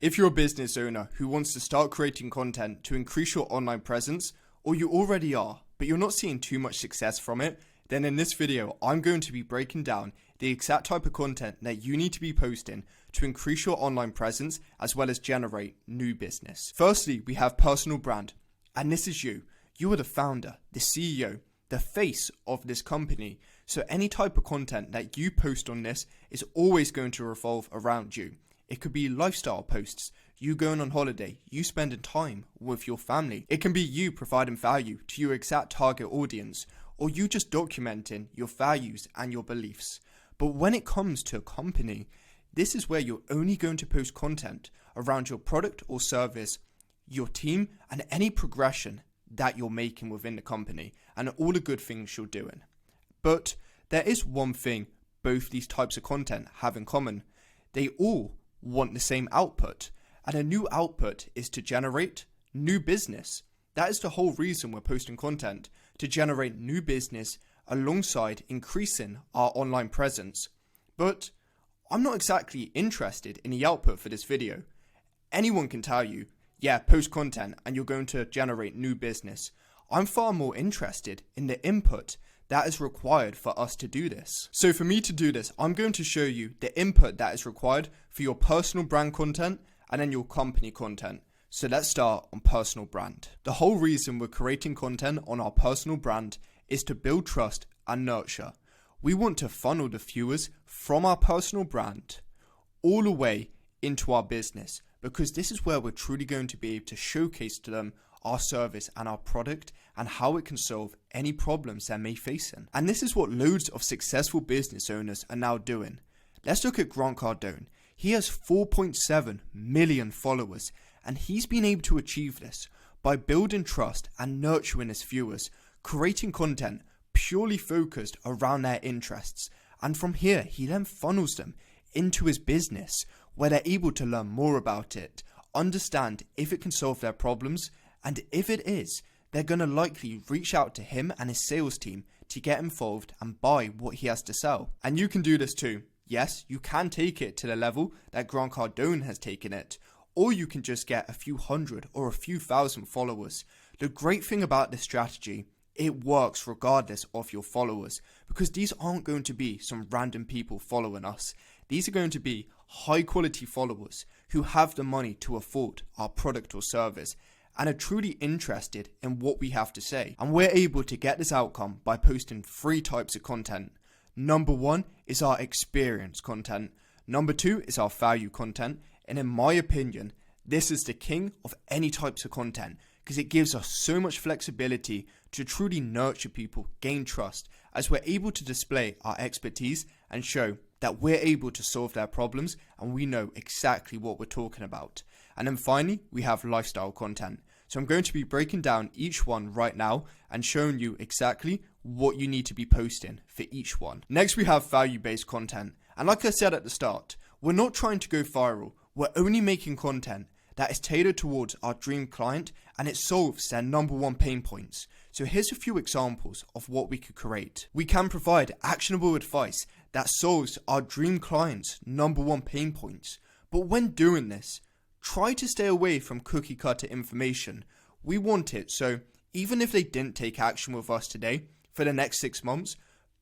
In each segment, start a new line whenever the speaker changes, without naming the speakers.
If you're a business owner who wants to start creating content to increase your online presence, or you already are, but you're not seeing too much success from it, then in this video, I'm going to be breaking down the exact type of content that you need to be posting to increase your online presence as well as generate new business. Firstly, we have personal brand, and this is you. You are the founder, the CEO, the face of this company. So any type of content that you post on this is always going to revolve around you. It could be lifestyle posts, you going on holiday, you spending time with your family. It can be you providing value to your exact target audience, or you just documenting your values and your beliefs. But when it comes to a company, this is where you're only going to post content around your product or service, your team, and any progression that you're making within the company, and all the good things you're doing. But there is one thing both these types of content have in common. They all want the same output, and a new output is to generate new business. That is the whole reason we're posting content, to generate new business alongside increasing our online presence. But I'm not exactly interested in the output for this video. Anyone can tell you, yeah, post content and you're going to generate new business. I'm far more interested in the input that is required for us to do this. So for me to do this, I'm going to show you the input that is required for your personal brand content and then your company content. So let's start on personal brand. The whole reason we're creating content on our personal brand is to build trust and nurture. We want to funnel the viewers from our personal brand all the way into our business, because this is where we're truly going to be able to showcase to them our service and our product and how it can solve any problems they're may facing. And this is what loads of successful business owners are now doing. Let's look at Grant Cardone. He has 4.7 million followers, and he's been able to achieve this by building trust and nurturing his viewers, creating content purely focused around their interests. And from here, he then funnels them into his business, where they're able to learn more about it, understand if it can solve their problems, and if it is, they're going to likely reach out to him and his sales team to get involved and buy what he has to sell. And you can do this too. Yes, you can take it to the level that Grant Cardone has taken it, or you can just get a few hundred or a few thousand followers. The great thing about this strategy, it works regardless of your followers, because these aren't going to be some random people following us. These are going to be high quality followers who have the money to afford our product or service and are truly interested in what we have to say. And we're able to get this outcome by posting 3 types of content. Number 1 is our experience content. Number 2 is our value content. And in my opinion, this is the king of any types of content, because it gives us so much flexibility to truly nurture people, gain trust, as we're able to display our expertise and show that we're able to solve their problems and we know exactly what we're talking about. And then finally, we have lifestyle content. So I'm going to be breaking down each one right now and showing you exactly what you need to be posting for each one. Next, we have value-based content. And like I said at the start, we're not trying to go viral. We're only making content that is tailored towards our dream client and it solves their number 1 pain points. So here's a few examples of what we could create. We can provide actionable advice that solves our dream client's number 1 pain points. But when doing this, try to stay away from cookie cutter information. We want it so even if they didn't take action with us today for the next 6 months,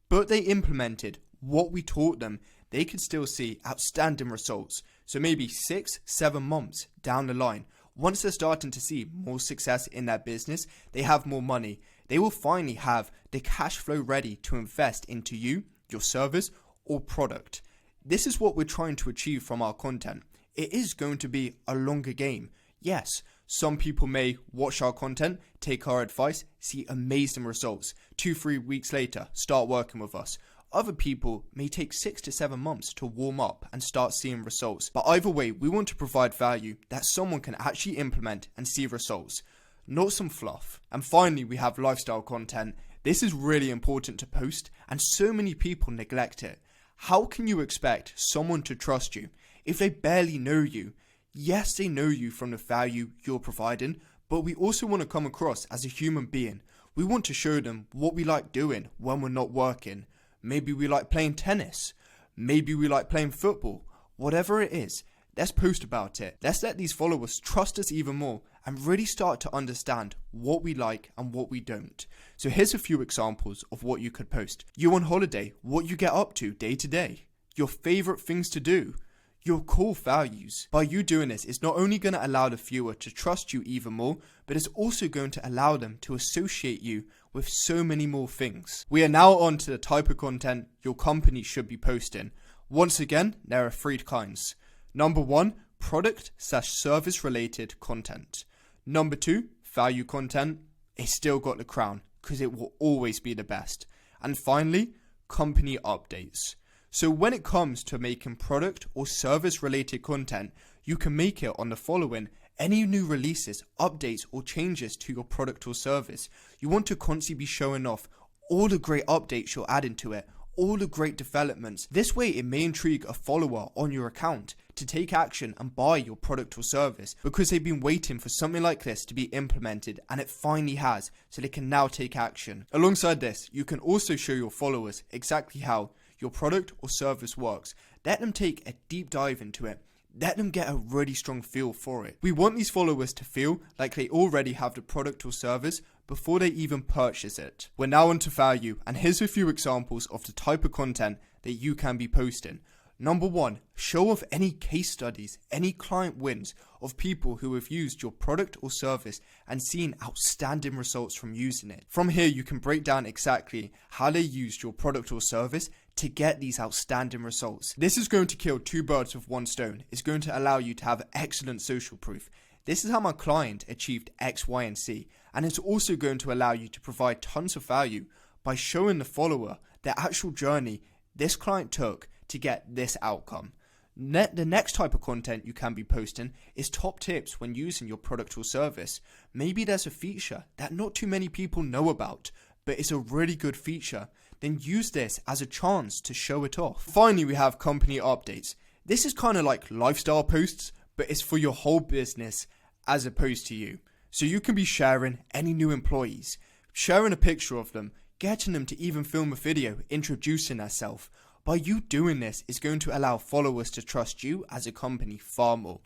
but they implemented what we taught them, they could still see outstanding results. So maybe 6-7 months down the line, once they're starting to see more success in their business, they have more money, they will finally have the cash flow ready to invest into you, your service or product. This is what we're trying to achieve from our content. It is going to be a longer game. Yes, some people may watch our content, take our advice, see amazing results. 2-3 weeks later, start working with us. Other people may take 6 to 7 months to warm up and start seeing results. But either way, we want to provide value that someone can actually implement and see results, not some fluff. And finally, we have lifestyle content. This is really important to post and so many people neglect it. How can you expect someone to trust you if they barely know you? Yes, they know you from the value you're providing, but we also want to come across as a human being. We want to show them what we like doing when we're not working. Maybe we like playing tennis. Maybe we like playing football. Whatever it is, Let's post about it. Let's let these followers trust us even more and really start to understand what we like and what we don't. So here's a few examples of what you could post. You on holiday, what you get up to day to day, your favorite things to do, your core values. By you doing this, it's not only going to allow the viewer to trust you even more, but it's also going to allow them to associate you with so many more things. We are now on to the type of content your company should be posting. Once again, there are 3 kinds. Number 1, product/service related content. Number 2, value content. It's still got the crown because it will always be the best. And finally, company updates. So when it comes to making product or service related content, you can make it on the following: any new releases, updates or changes to your product or service. You want to constantly be showing off all the great updates you're adding to it, all the great developments. This way it may intrigue a follower on your account to take action and buy your product or service because they've been waiting for something like this to be implemented, and it finally has, so they can now take action. Alongside this, you can also show your followers exactly how your product or service works. Let them take a deep dive into it. Let them get a really strong feel for it. We want these followers to feel like they already have the product or service before they even purchase it. We're now on to value, and here's a few examples of the type of content that you can be posting. Number 1, show off any case studies, any client wins of people who have used your product or service and seen outstanding results from using it. From here, you can break down exactly how they used your product or service to get these outstanding results. This is going to kill 2 birds with 1 stone. It's going to allow you to have excellent social proof. This is how my client achieved X, Y, and Z. And it's also going to allow you to provide tons of value by showing the follower the actual journey this client took to get this outcome. The next type of content you can be posting is top tips when using your product or service. Maybe there's a feature that not too many people know about, but it's a really good feature. Then use this as a chance to show it off. Finally, we have company updates. This is kind of like lifestyle posts, but it's for your whole business as opposed to you. So you can be sharing any new employees, sharing a picture of them, getting them to even film a video introducing themselves. By you doing this, it's going to allow followers to trust you as a company far more.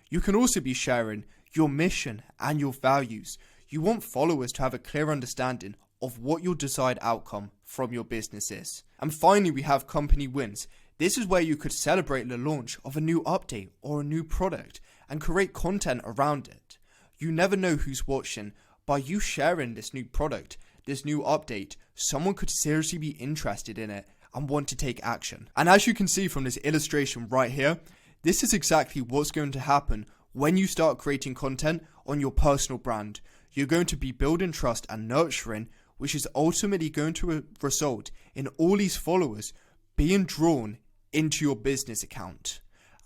You can also be sharing your mission and your values. You want followers to have a clear understanding of what your desired outcome from your business is. And finally, we have company wins. This is where you could celebrate the launch of a new update or a new product and create content around it. You never know who's watching. By you sharing this new product, this new update, someone could seriously be interested in it and want to take action. And as you can see from this illustration right here, this is exactly what's going to happen when you start creating content on your personal brand. You're going to be building trust and nurturing, which is ultimately going to result in all these followers being drawn into your business account.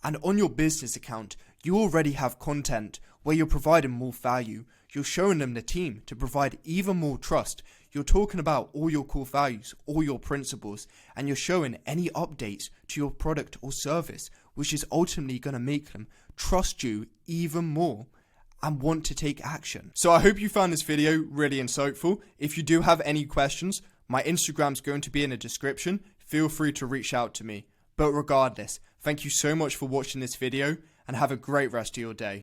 And on your business account, you already have content where you're providing more value. You're showing them the team to provide even more trust. You're talking about all your core values, all your principles, and you're showing any updates to your product or service, which is ultimately going to make them trust you even more and want to take action. So I hope you found this video really insightful. If you do have any questions, my Instagram's going to be in the description. Feel free to reach out to me. But regardless, thank you so much for watching this video and have a great rest of your day.